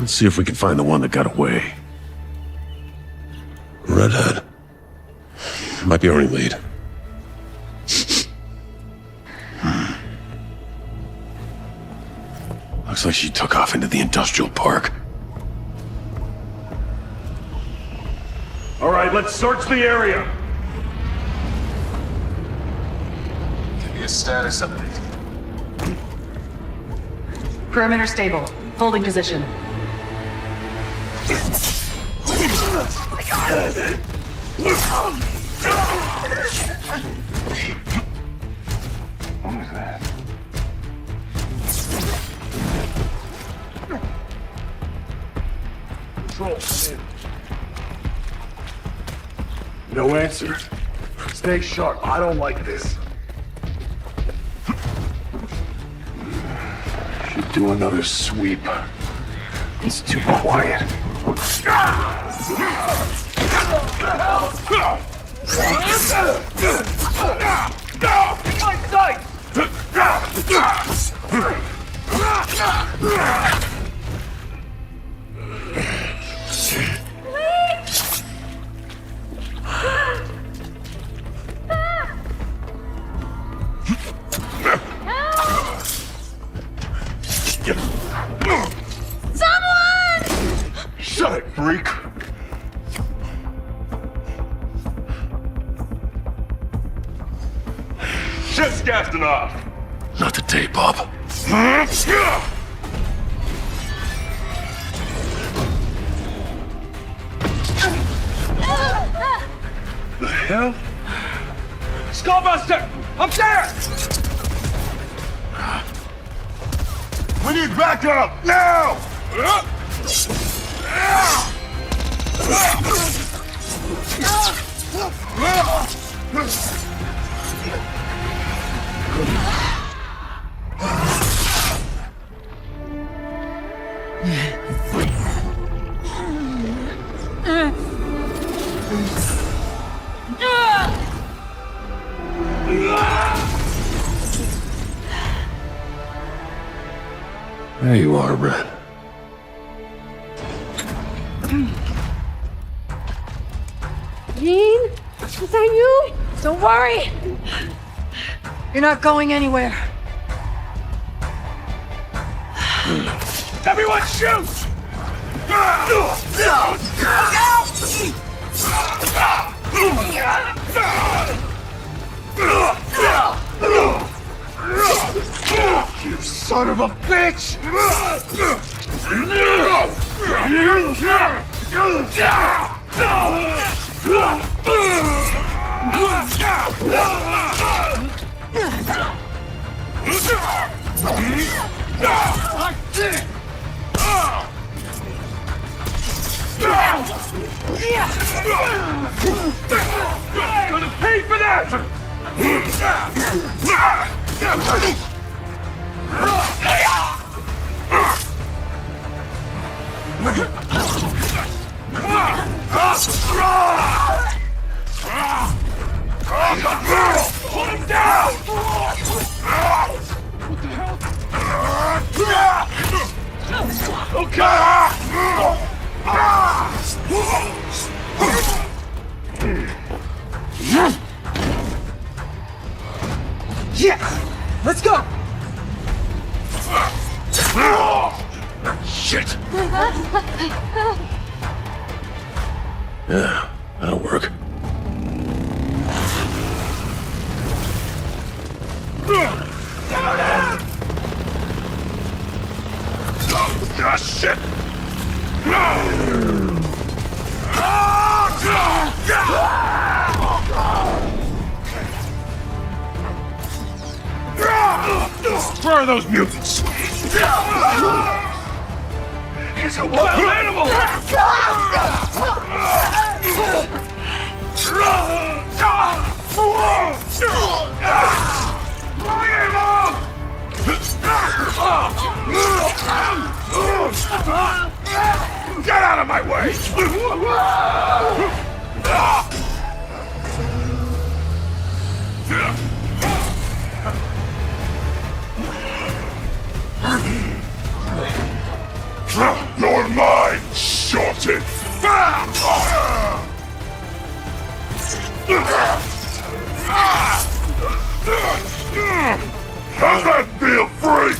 Let's see if we can find the one that got away. Redhead. Might be our only lead. Looks like she took off into the industrial park. All right, let's search the area. Give me a status update. Perimeter stable. Holding position. What was that? Control. No answer. Stay sharp. I don't like this. Should do another sweep. It's too quiet. Shut it, freak! Just gassing off! Not today, Bob. The hell? Skullbuster! Up there! We need backup! Now! There you are, Red. Jean? Is that you? Don't worry. You're not going anywhere. Everyone shoot! You son of a bitch! Gonna pay for that! Put him down! What the hell? Yeah! Let's go! Shit! Yeah, that'll work. Ah, shit! Where are those mutants? It's a wild animal! Get out of my way! You're mine! How's that feel, freak?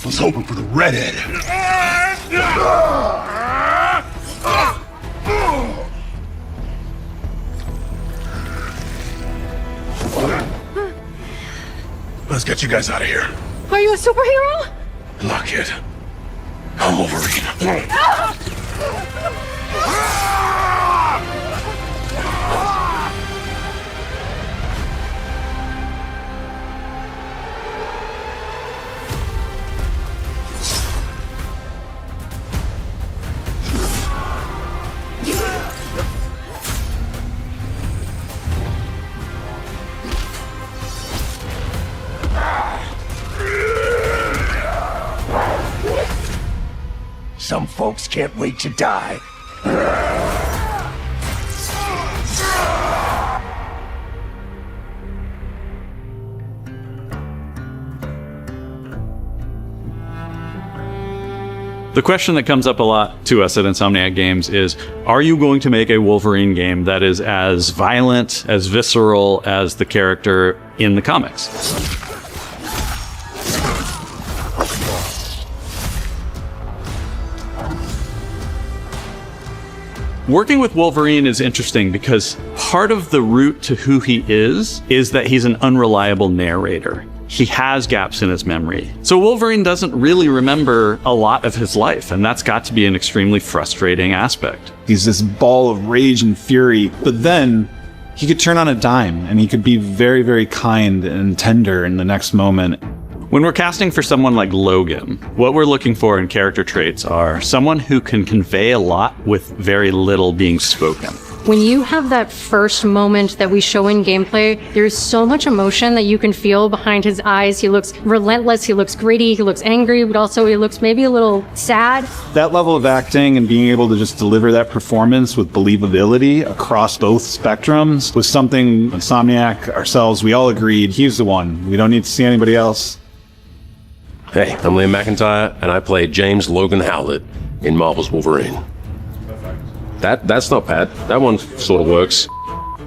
Was hoping for the redhead. Let's get you guys out of here. Are you a superhero? Look, kid. I'm Wolverine. Some folks can't wait to die. The question that comes up a lot to us at Insomniac Games is, are you going to make a Wolverine game that is as violent, as visceral as the character in the comics? Working with Wolverine is interesting because part of the route to who he is that he's an unreliable narrator. He has gaps in his memory. So Wolverine doesn't really remember a lot of his life, and that's got to be an extremely frustrating aspect. He's this ball of rage and fury, but then he could turn on a dime and he could be very, very kind and tender in the next moment. When we're casting for someone like Logan, what we're looking for in character traits are someone who can convey a lot with very little being spoken. When you have that first moment that we show in gameplay, there's so much emotion that you can feel behind his eyes. He looks relentless, he looks gritty, he looks angry, but also he looks maybe a little sad. That level of acting and being able to just deliver that performance with believability across both spectrums was something Insomniac, ourselves, we all agreed he's the one. We don't need to see anybody else. Hey, I'm Liam McIntyre, and I play James Logan Howlett in Marvel's Wolverine. That's not bad. That one sort of works.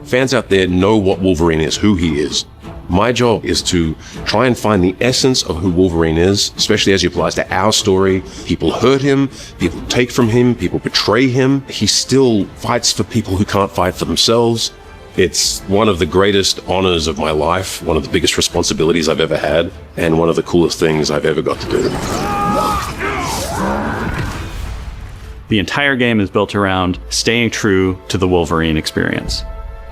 Fans out there know what Wolverine is, who he is. My job is to try and find the essence of who Wolverine is, especially as it applies to our story. People hurt him, people take from him, people betray him. He still fights for people who can't fight for themselves. It's one of the greatest honors of my life, one of the biggest responsibilities I've ever had, and one of the coolest things I've ever got to do. The entire game is built around staying true to the Wolverine experience.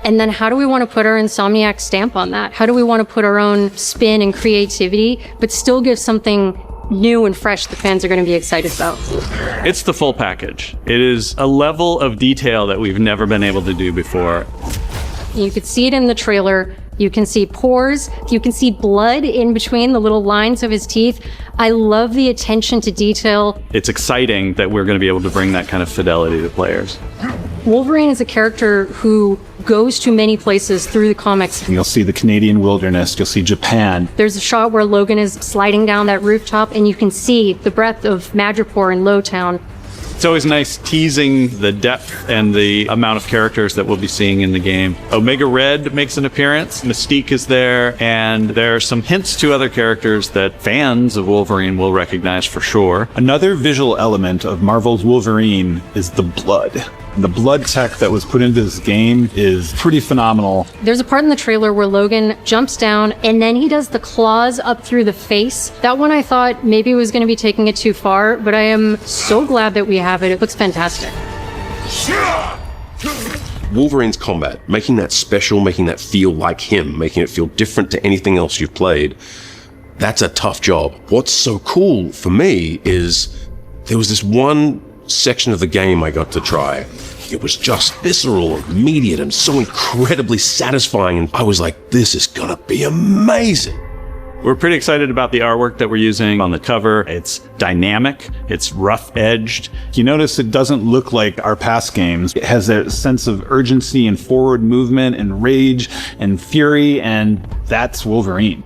And then how do we want to put our Insomniac stamp on that? How do we want to put our own spin and creativity, but still give something new and fresh the fans are going to be excited about? It's the full package. It is a level of detail that we've never been able to do before. You could see it in the trailer. You can see pores. You can see blood in between the little lines of his teeth. I love the attention to detail. It's exciting that we're going to be able to bring that kind of fidelity to players. Wolverine is a character who goes to many places through the comics. You'll see the Canadian wilderness, you'll see Japan. There's a shot where Logan is sliding down that rooftop and you can see the breadth of Madripoor in Lowtown. It's always nice teasing the depth and the amount of characters that we'll be seeing in the game. Omega Red makes an appearance, Mystique is there, and there are some hints to other characters that fans of Wolverine will recognize for sure. Another visual element of Marvel's Wolverine is the blood. The blood tech that was put into this game is pretty phenomenal. There's a part in the trailer where Logan jumps down and then he does the claws up through the face. That one I thought maybe was going to be taking it too far, but I am so glad that we have it. It looks fantastic. Wolverine's combat, making that special, making that feel like him, making it feel different to anything else you've played, that's a tough job. What's so cool for me is there was this one section of the game I got to try. It was just visceral, immediate, and so incredibly satisfying, and I was like, this is gonna be amazing. We're pretty excited about the artwork that we're using on the cover. It's dynamic, it's rough-edged. You notice it doesn't look like our past games. It has a sense of urgency and forward movement and rage and fury, and that's Wolverine.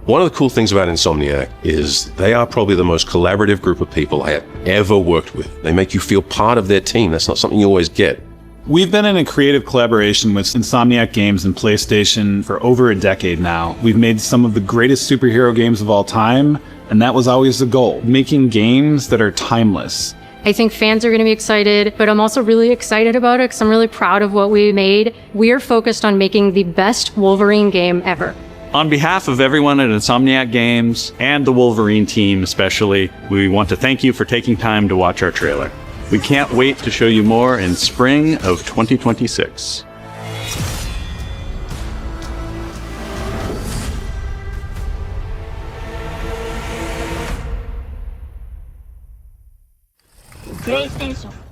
One of the cool things about Insomniac is they are probably the most collaborative group of people I have ever worked with. They make you feel part of their team. That's not something you always get. We've been in a creative collaboration with Insomniac Games and PlayStation for over a decade now. We've made some of the greatest superhero games of all time, and that was always the goal, making games that are timeless. I think fans are going to be excited, but I'm also really excited about it because I'm really proud of what we made. We are focused on making the best Wolverine game ever. On behalf of everyone at Insomniac Games and the Wolverine team especially, we want to thank you for taking time to watch our trailer. We can't wait to show you more in spring of 2026. PlayStation